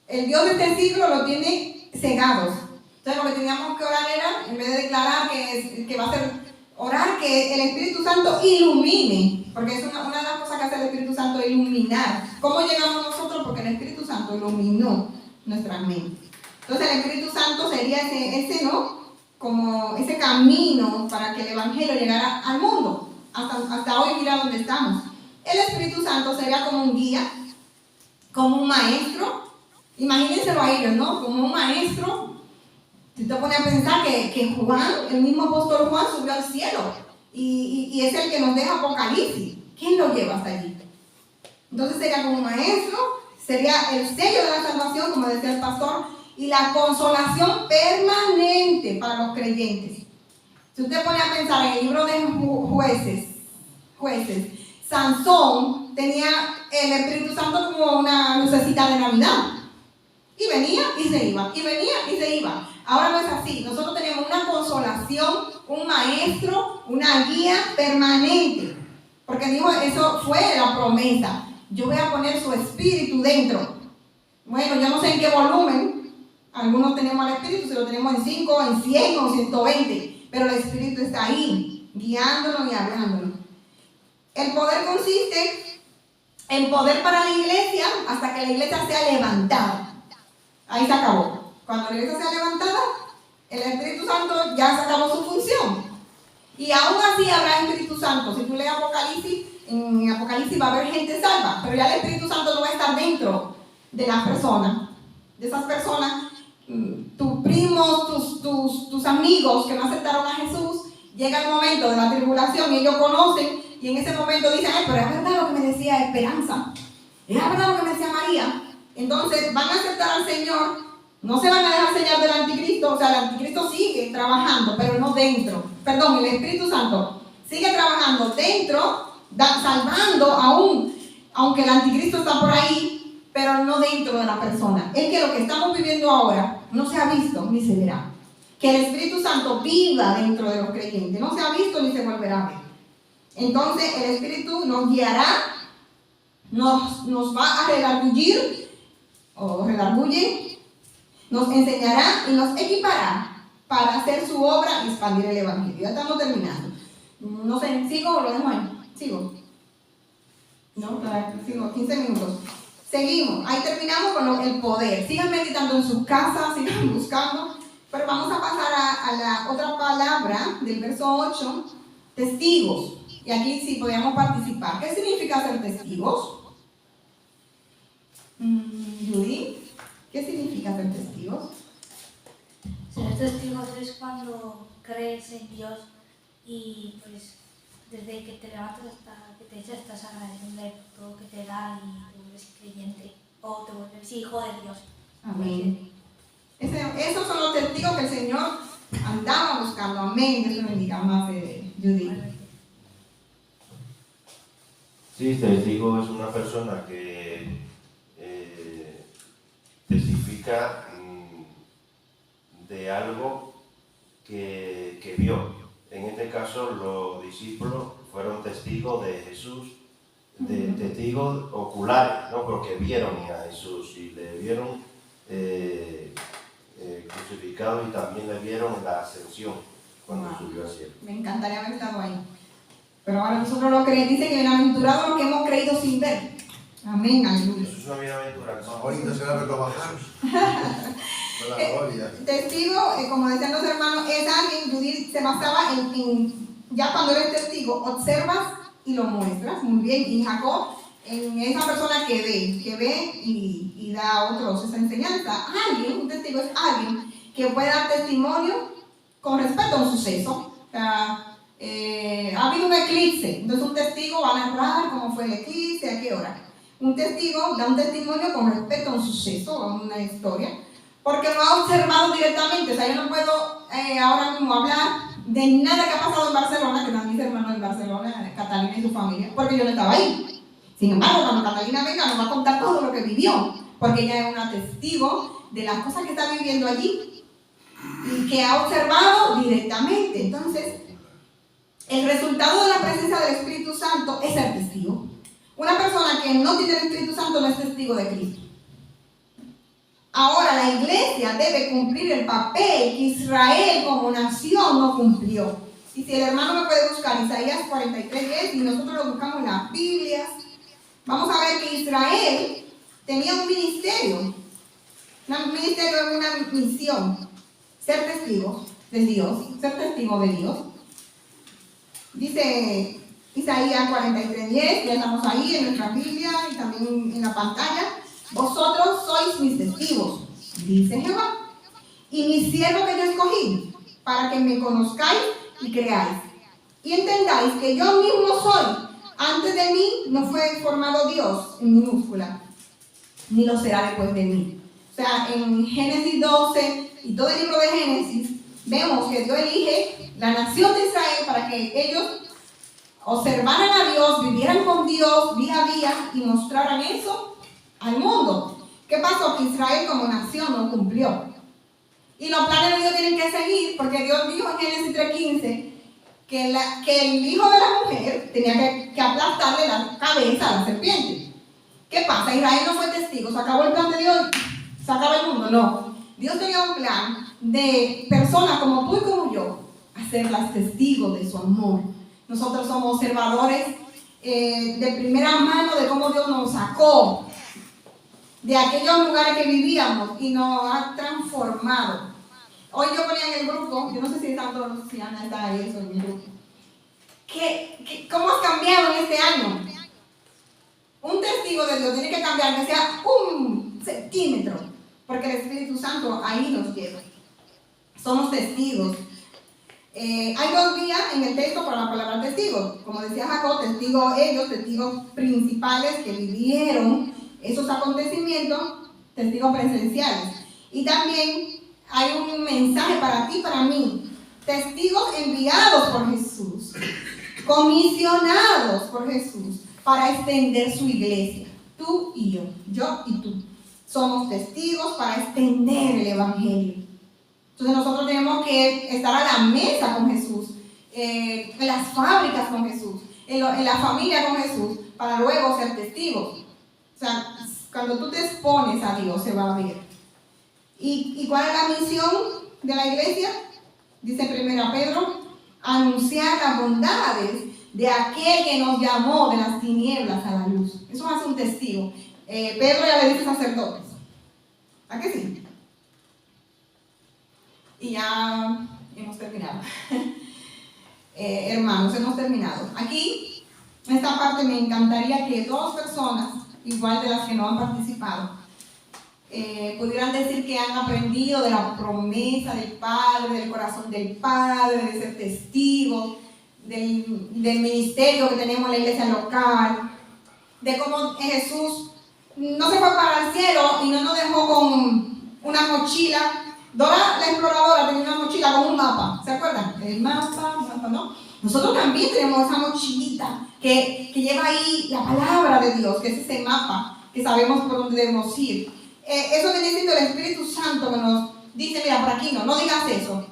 El Dios de este siglo lo tiene cegados. Entonces lo que teníamos que orar era, en vez de declarar que va a ser, orar que el Espíritu Santo ilumine, porque es una de las cosas que hace el Espíritu Santo, iluminar. ¿Cómo llegamos nosotros? Porque el Espíritu Santo iluminó nuestra mente. Entonces el Espíritu Santo sería ese ¿no?, como ese camino para que el Evangelio llegara al mundo, hasta hoy mira donde estamos. El Espíritu Santo sería como un guía, como un maestro. Imagínenselo a ellos, ¿no? Como un maestro. Si te pones a pensar que Juan, el mismo apóstol Juan, subió al cielo y es el que nos deja Apocalipsis. ¿Quién lo lleva hasta allí? Entonces sería como un maestro, sería el sello de la salvación, como decía el pastor, y la consolación permanente para los creyentes. Si usted pone a pensar en el libro de jueces, Sansón tenía el Espíritu Santo como una lucecita de Navidad. Y venía y se iba, y venía y se iba. Ahora no es así. Nosotros tenemos una consolación, un maestro, una guía permanente. Porque dijo, eso fue la promesa. Yo voy a poner su espíritu dentro. Bueno, yo no sé en qué volumen. Algunos tenemos al Espíritu, si lo tenemos en 5, en 100 o 120. Pero el Espíritu está ahí, guiándonos y hablándonos. El poder consiste en poder para la iglesia hasta que la iglesia sea levantada. Ahí se acabó. Cuando la iglesia sea levantada, el Espíritu Santo ya se acabó su función. Y aún así habrá Espíritu Santo. Si tú lees Apocalipsis, en Apocalipsis va a haber gente salva, pero ya el Espíritu Santo no va a estar dentro de las personas. De esas personas, tus primos, tus amigos que no aceptaron a Jesús, llega el momento de la tribulación y ellos conocen, y en ese momento dicen, ay, pero es verdad lo que me decía Esperanza, es verdad lo que me decía María. Entonces van a aceptar al Señor, no se van a dejar sellar del anticristo, o sea, el anticristo sigue trabajando, pero no dentro. Perdón, el Espíritu Santo sigue trabajando dentro, salvando aún, aunque el anticristo está por ahí, pero no dentro de la persona. Es que lo que estamos viviendo ahora no se ha visto ni se verá. Que el Espíritu Santo viva dentro de los creyentes, no se ha visto ni se volverá a ver. Entonces el Espíritu nos guiará, nos va a redarguir, o redarguye, nos enseñará y nos equipará para hacer su obra y expandir el Evangelio. Ya estamos terminando. No sé, ¿sigo o lo dejo ahí? Sigo. No, sigo, 15 minutos. Seguimos, ahí terminamos con el poder. Sigan meditando en sus casas, sigan buscando. Pero vamos a pasar a la otra palabra del verso 8 testigos. Y aquí sí podríamos participar. ¿Qué significa ser testigos? Judy, ¿qué significa ser testigos? Ser testigos es cuando crees en Dios y pues desde que te levantas hasta que te echas estás agradeciendo por todo que te da y te vuelves creyente o te vuelves hijo de Dios. Amén. Esos son los testigos que el Señor andaba buscando. Amén. Dios te bendiga más, Judy. Sí, testigo es una persona que testifica de algo que vio. En este caso, los discípulos fueron testigos de Jesús, testigos oculares, ¿no? Porque vieron a Jesús y le vieron crucificado y también le vieron la ascensión cuando subió al cielo. Me encantaría haber estado ahí. Pero ahora nosotros lo creemos, dice que bienaventurados los que hemos creído sin ver. Amén, aleluya. Eso es una bienaventuranza. Más bonito será verlo bajar. Con la gloria. Testigo, como decían los hermanos, es alguien, Judith se basaba ya cuando eres testigo, observas y lo muestras, muy bien, y Jacob, en esa persona que ve y da a otros esa enseñanza. Alguien, un testigo es alguien que puede dar testimonio con respecto a un suceso. O sea, ha habido un eclipse, entonces un testigo va a narrar cómo fue el eclipse, a qué hora. Un testigo da un testimonio con respecto a un suceso, a una historia, porque lo ha observado directamente. O sea, yo no puedo ahora mismo hablar de nada que ha pasado en Barcelona, que están mis hermanos en Barcelona, Catalina y su familia, porque yo no estaba ahí. Sin embargo, cuando Catalina venga nos va a contar todo lo que vivió, porque ella es una testigo de las cosas que está viviendo allí y que ha observado directamente. Entonces, el resultado de la presencia del Espíritu Santo es ser testigo. Una persona que no tiene el Espíritu Santo no es testigo de Cristo. Ahora la iglesia debe cumplir el papel que Israel como nación no cumplió. Y si el hermano me puede buscar Isaías 43:10 y nosotros lo buscamos en las Biblias, vamos a ver que Israel tenía un ministerio. Un ministerio es una misión. Ser testigo de Dios, ser testigo de Dios. Dice Isaías 43:10, ya estamos ahí en nuestra Biblia y también en la pantalla. Vosotros sois mis testigos, dice Jehová, y mi siervo que yo escogí, para que me conozcáis y creáis, y entendáis que yo mismo soy. Antes de mí no fue formado Dios, en minúscula, ni lo será después de mí. O sea, en Génesis 12 y todo el libro de Génesis, vemos que Dios elige la nación de Israel para que ellos observaran a Dios, vivieran con Dios día a día y mostraran eso al mundo. ¿Qué pasó? Que Israel como nación no cumplió. Y los planes de Dios tienen que seguir, porque Dios dijo en Génesis 3:15 que el hijo de la mujer tenía que aplastarle la cabeza a la serpiente. ¿Qué pasa? Israel no fue testigo, se acabó el plan de Dios, se acaba el mundo. No. Dios tenía un plan de personas como tú y como yo, hacerlas testigos de su amor. Nosotros somos observadores de primera mano de cómo Dios nos sacó de aquellos lugares que vivíamos y nos ha transformado. Hoy yo ponía en el grupo, yo no sé si están todos, si Ana está ahí en el grupo, ¿cómo has cambiado en este año? Un testigo de Dios tiene que cambiar, que sea 1 centímetro, porque el Espíritu Santo ahí nos lleva. Somos testigos. Hay 2 vías en el texto para la palabra testigos. Como decía Jacob, ellos, testigos principales que vivieron esos acontecimientos, testigos presenciales. Y también hay un mensaje para ti, para mí. Testigos enviados por Jesús, comisionados por Jesús para extender su iglesia. Tú y yo y tú. Somos testigos para extender el evangelio. Entonces nosotros tenemos que estar a la mesa con Jesús, en las fábricas con Jesús, en la familia con Jesús, para luego ser testigos. O sea, cuando tú te expones a Dios, se va a ver. ¿Y cuál es la misión de la iglesia? Dice 1 Pedro, anunciar las bondades de aquel que nos llamó de las tinieblas a la luz. Eso hace un testigo. Pedro ya le dice sacerdotes. ¿A qué sí? Y ya hemos terminado. hermanos, hemos terminado. Aquí, en esta parte, me encantaría que 2 personas, igual de las que no han participado, pudieran decir que han aprendido de la promesa del Padre, del corazón del Padre, de ser testigos, del ministerio que tenemos en la iglesia local, de cómo Jesús no se fue para el cielo y no nos dejó con una mochila. Dora la exploradora tenía una mochila con un mapa, ¿se acuerdan? El mapa, ¿no? Nosotros también tenemos esa mochilita que lleva ahí la palabra de Dios, que es ese mapa que sabemos por dónde debemos ir. Eso viene siendo el Espíritu Santo que nos dice, mira, por aquí no digas eso.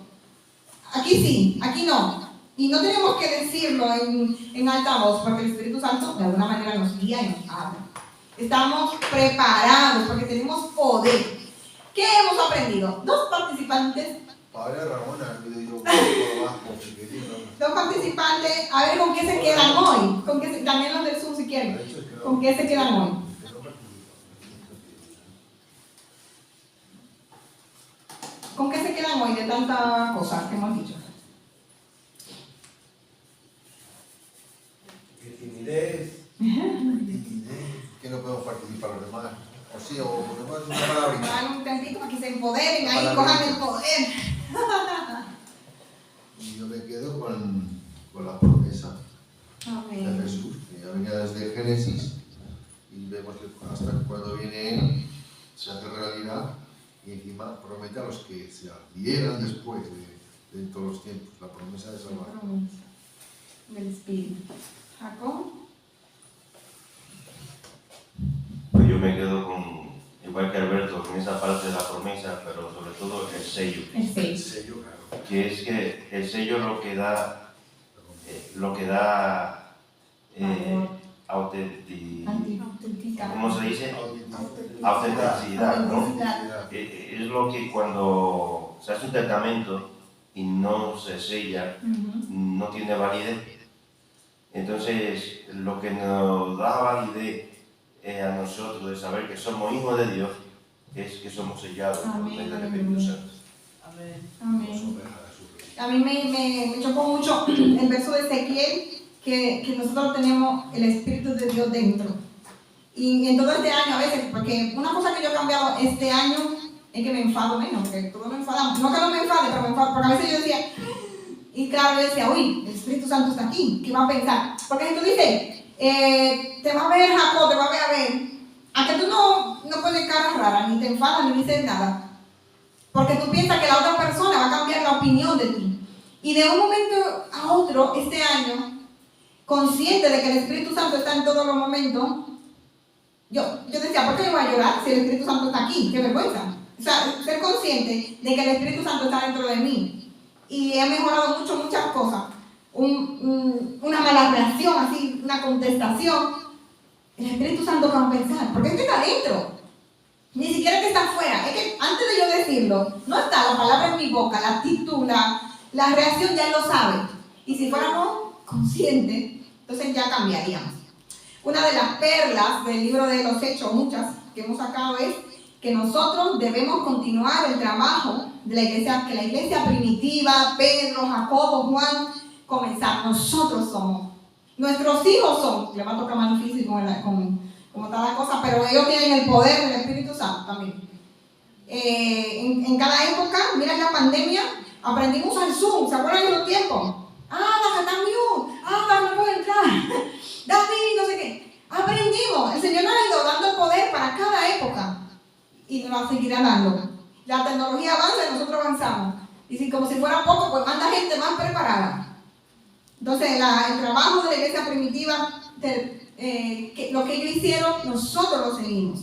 Aquí sí, aquí no. Y no tenemos que decirlo en alta voz, porque el Espíritu Santo de alguna manera nos guía y nos habla. Estamos preparados porque tenemos poder. ¿Qué hemos aprendido? 2 participantes. Padre Ramona, yo un poco más porque 2 participantes, a ver con qué se quedan hoy. También los del Zoom si quieren. ¿Con qué se quedan hoy? ¿Con qué se quedan hoy de tantas cosas que hemos dicho? Timidez. que no podemos participar los demás. O sí, o podemos una palabrita. Hagan un tempito para que se empoderen, ahí cojan el poder. Y yo me quedo con la promesa de Amén. Jesús, que ya venía desde Génesis, y vemos que hasta cuando viene Él se hace realidad, y encima promete a los que se adhieran después de todos los tiempos, la promesa de salvar. La promesa del Espíritu. Jacob. Pues yo me quedo con, igual que Alberto, con esa parte de la promesa, pero sobre todo el sello. El 6. Sello, claro. Que es que el sello lo que da Autenticidad. ¿cómo se dice? Autenticidad, ¿no? Es lo que cuando se hace un testamento y no se sella, no tiene validez. Entonces, lo que nos da validez a nosotros de saber que somos hijos de Dios es que somos sellados por medio del Espíritu Santo. Amén. A mí me chocó mucho el verso de Ezequiel, que nosotros tenemos el Espíritu de Dios dentro. Y en todo este año a veces, porque una cosa que yo he cambiado este año es que me enfado menos, porque todos me enfadamos. No que no me enfade, pero me enfado, porque a veces yo decía, y claro, yo decía, uy, el Espíritu Santo está aquí, ¿qué va a pensar? Porque si tú dices, te va a ver Jacob, te va a ver, a que tú no pones caras raras, ni te enfadas, ni dices nada. Porque tú piensas que la otra persona va a cambiar la opinión de ti. Y de un momento a otro, este año, consciente de que el Espíritu Santo está en todos los momentos, yo decía, ¿por qué yo voy a llorar si el Espíritu Santo está aquí? ¡Qué vergüenza! O sea, ser consciente de que el Espíritu Santo está dentro de mí. Y he mejorado muchas cosas. Una mala reacción, así, una contestación. El Espíritu Santo va a pensar, porque es que está dentro. Ni siquiera que está afuera. Es que antes de yo decirlo, no está la palabra en mi boca, la actitud, la reacción ya él lo sabe. Y si fuéramos conscientes, entonces ya cambiaríamos. Una de las perlas del libro de los Hechos, muchas que hemos sacado, es que nosotros debemos continuar el trabajo de la iglesia, que la iglesia primitiva, Pedro, Jacobo, Juan, comenzar. Nosotros somos. Nuestros hijos son. Le va a tocar más difícil como está la cosa, pero ellos tienen el poder del Espíritu Santo también. En cada época, mira la pandemia, aprendimos al Zoom, ¿se acuerdan de los tiempos? Baja, está mute, no puedo entrar, David, no sé qué. Aprendimos, el Señor nos ha ido dando el poder para cada época y nos va a seguir dando. La tecnología avanza y nosotros avanzamos. Y si como si fuera poco, pues manda gente más preparada. Entonces, el trabajo de la iglesia primitiva, lo que ellos hicieron, nosotros lo seguimos.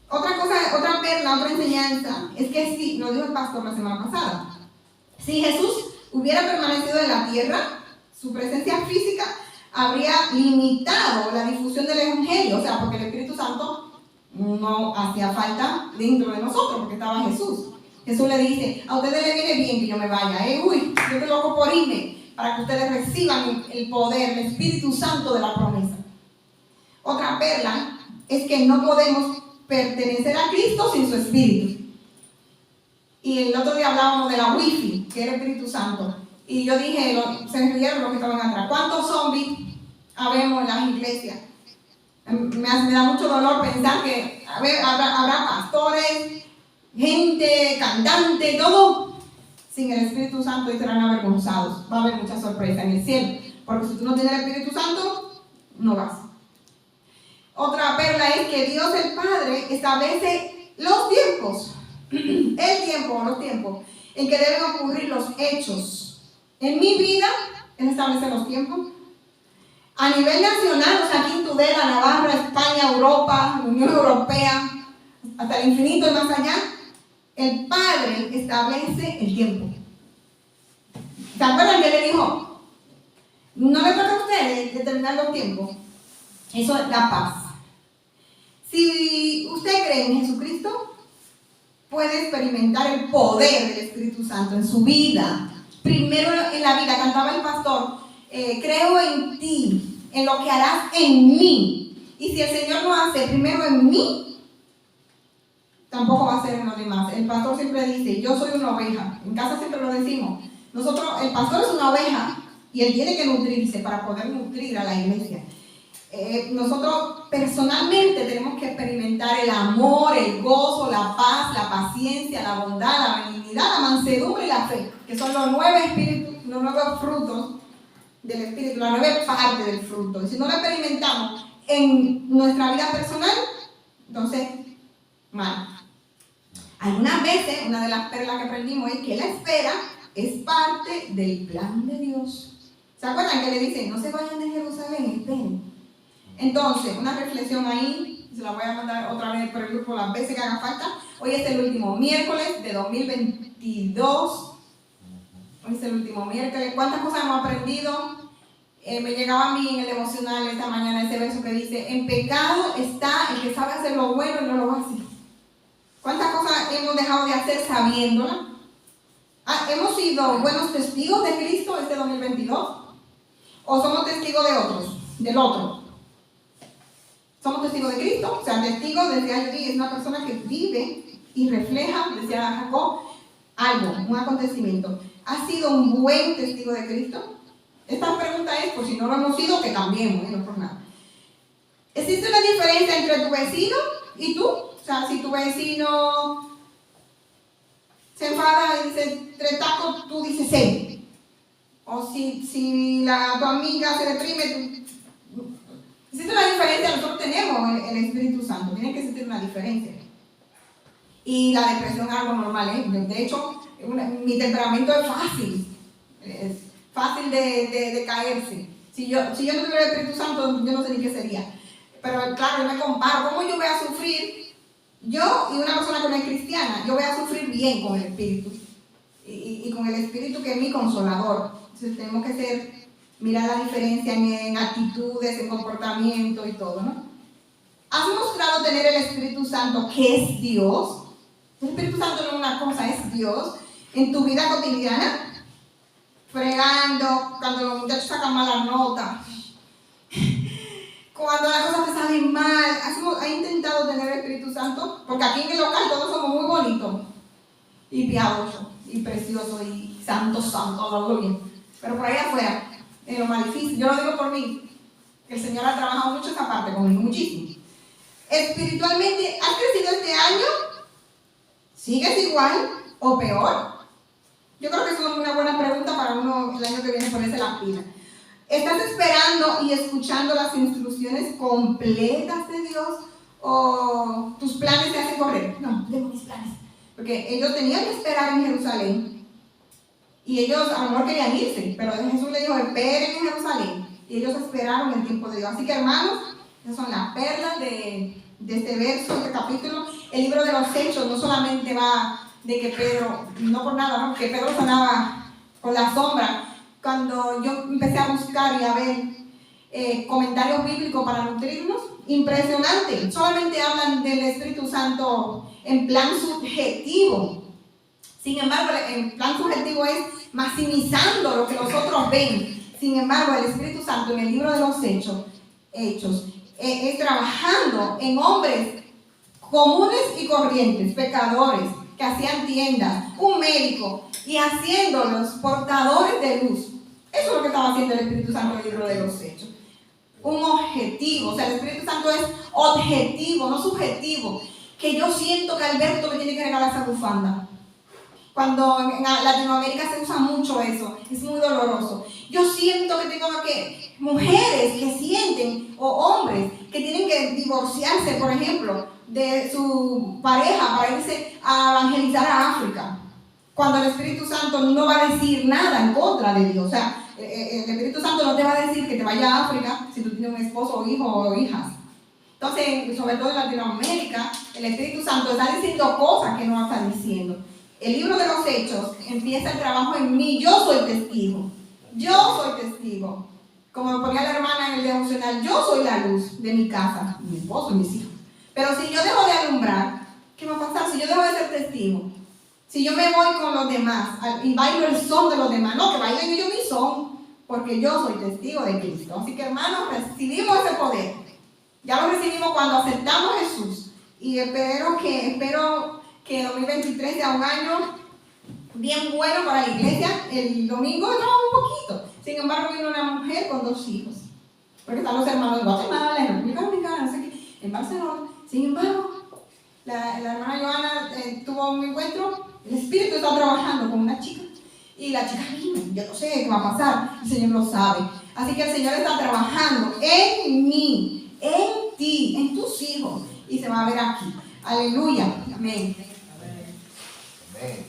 Otra cosa, otra perla, otra enseñanza, es que sí, lo dijo el pastor la semana pasada, si Jesús hubiera permanecido en la tierra, su presencia física habría limitado la difusión del evangelio, o sea, porque el Espíritu Santo no hacía falta dentro de nosotros, porque estaba Jesús. Jesús le dice, a ustedes les viene bien que yo me vaya, yo estoy loco por irme, para que ustedes reciban el poder, el Espíritu Santo de la promesa. Otra perla es que no podemos pertenecer a Cristo sin su Espíritu. Y el otro día hablábamos de la Wi-Fi, que era el Espíritu Santo. Y yo dije, se me rieron los que estaban atrás. ¿Cuántos zombies habemos en las iglesias? Me da mucho dolor pensar que habrá pastores, gente, cantante, todo sin el Espíritu Santo y serán avergonzados. Va a haber mucha sorpresa en el cielo, porque si tú no tienes el Espíritu Santo, no vas. Otra perla es que Dios el Padre establece los tiempos, los tiempos en que deben ocurrir los hechos. En mi vida, Él establece los tiempos. A nivel nacional, o sea, aquí en Tudela, Navarra, España, Europa, Unión Europea, hasta el infinito y más allá, el Padre establece el tiempo. ¿Se acuerdan que le dijo? No le toca a ustedes determinar los tiempos. Eso da paz. Si usted cree en Jesucristo, puede experimentar el poder del Espíritu Santo en su vida. Primero en la vida, cantaba el pastor, creo en ti, en lo que harás en mí. Y si el Señor lo hace primero en mí, tampoco va a ser en los demás. El pastor siempre dice, yo soy una oveja. En casa siempre lo decimos. El pastor es una oveja y él tiene que nutrirse para poder nutrir a la iglesia. Nosotros personalmente tenemos que experimentar el amor, el gozo, la paz, la paciencia, la bondad, la benignidad, la mansedumbre y la fe, que son los 9 espíritus, los 9 frutos del espíritu, la 9 parte del fruto. Y si no lo experimentamos en nuestra vida personal, entonces, mal. Algunas veces, una de las perlas que aprendimos es que la espera es parte del plan de Dios. ¿Se acuerdan que le dicen, no se vayan de Jerusalén, esperen? Entonces, una reflexión ahí, se la voy a mandar otra vez por el grupo las veces que haga falta. Hoy es el último miércoles de 2022. Hoy es el último miércoles. ¿Cuántas cosas hemos aprendido? Me llegaba a mí en el emocional esta mañana ese verso que dice, en pecado está el que sabe hacer lo bueno y no lo va a hacer. ¿Cuántas cosas hemos dejado de hacer sabiéndola? ¿Hemos sido buenos testigos de Cristo este 2022? ¿O somos testigos de otros? Del otro. Somos testigos de Cristo, o sea, testigos, decía Judy, es una persona que vive y refleja, decía Jacob, algo, un acontecimiento. ¿Has sido un buen testigo de Cristo? Esta pregunta es, por si no lo hemos sido, que cambiemos, no por nada. ¿Existe una diferencia entre tu vecino y tú? O sea, si tu vecino se enfada y dice 3 tacos, tú dices 6. O si tu amiga se deprime, tú... Existe una diferencia, nosotros tenemos el Espíritu Santo, tiene que existir una diferencia. Y la depresión es algo normal, ¿eh? De hecho, mi temperamento es fácil de caerse. Si yo no tuviera el Espíritu Santo, yo no sé ni qué sería. Pero claro, yo me comparo, ¿cómo yo voy a sufrir? Yo y una persona que no es cristiana, yo voy a sufrir bien con el Espíritu. Y con el Espíritu que es mi consolador. Entonces tenemos que mirar la diferencia en actitudes, en comportamiento y todo, ¿no? ¿Has mostrado tener el Espíritu Santo, que es Dios? El Espíritu Santo no es una cosa, es Dios. En tu vida cotidiana, fregando, cuando los muchachos sacan malas notas, cuando las cosas te salen mal, ¿has intentado tener el Espíritu Santo? Porque aquí en el local todos somos muy bonitos y piadosos y preciosos y santos, todo bien. Pero por ahí afuera, en lo más difícil, yo lo digo por mí, que el Señor ha trabajado mucho esa parte conmigo, muchísimo. Espiritualmente, ¿has crecido este año? ¿Sigues igual o peor? Yo creo que eso es una buena pregunta para uno el año que viene ponerse la pila. ¿Estás esperando y escuchando las instrucciones completas de Dios o tus planes te hacen correr? No, tengo mis planes. Porque ellos tenían que esperar en Jerusalén y ellos a lo mejor querían irse, pero Jesús le dijo, esperen en Jerusalén. Y ellos esperaron el tiempo de Dios. Así que hermanos, esas son las perlas de este verso, de este capítulo. El libro de los Hechos no solamente va de que Pedro, no por nada, ¿no? Que Pedro sonaba con la sombra. Cuando yo empecé a buscar y a ver comentarios bíblicos para nutrirnos, impresionante. Solamente hablan del Espíritu Santo en plan subjetivo. Sin embargo, el plan subjetivo es maximizando lo que los otros ven. Sin embargo, el Espíritu Santo en el libro de los Hechos es trabajando en hombres comunes y corrientes, pecadores, que hacían tiendas, un médico, y haciéndolos portadores de luz. Eso es lo que estaba haciendo el Espíritu Santo en el libro de los Hechos. Un objetivo, o sea, el Espíritu Santo es objetivo, no subjetivo. Que yo siento que Alberto me tiene que regalar esa bufanda. Cuando en Latinoamérica se usa mucho eso, es muy doloroso. Yo siento que tengo que, mujeres que sienten, o hombres que tienen que divorciarse, por ejemplo, de su pareja para irse a evangelizar a África. Cuando el Espíritu Santo no va a decir nada en contra de Dios. O sea, el Espíritu Santo no te va a decir que te vaya a África si tú tienes un esposo o hijo o hijas. Entonces, sobre todo en Latinoamérica, el Espíritu Santo está diciendo cosas que no está diciendo. El libro de los Hechos empieza el trabajo en mí. Yo soy testigo. Yo soy testigo. Como ponía la hermana en el devocional, yo soy la luz de mi casa, mi esposo y mis hijos. Pero si yo dejo de alumbrar, ¿qué va a pasar? Si yo dejo de ser testigo, si yo me voy con los demás y bailo el son de los demás, no, que bailen ellos mi son, porque yo soy testigo de Cristo. Así que hermanos, recibimos ese poder. Ya lo recibimos cuando aceptamos a Jesús. Y espero que 2023 sea un año bien bueno para la iglesia. El domingo no, un poquito. Sin embargo, vino una mujer con 2 hijos. Porque están los hermanos en Guatemala, en República Dominicana, no sé qué, en Barcelona. Sin embargo, la hermana Joana tuvo un encuentro. El Espíritu está trabajando con una chica. Y la chica vino. Yo no sé qué va a pasar. El Señor lo sabe. Así que el Señor está trabajando en mí, en ti, en tus hijos. Y se va a ver aquí. Aleluya. Amén. Amén.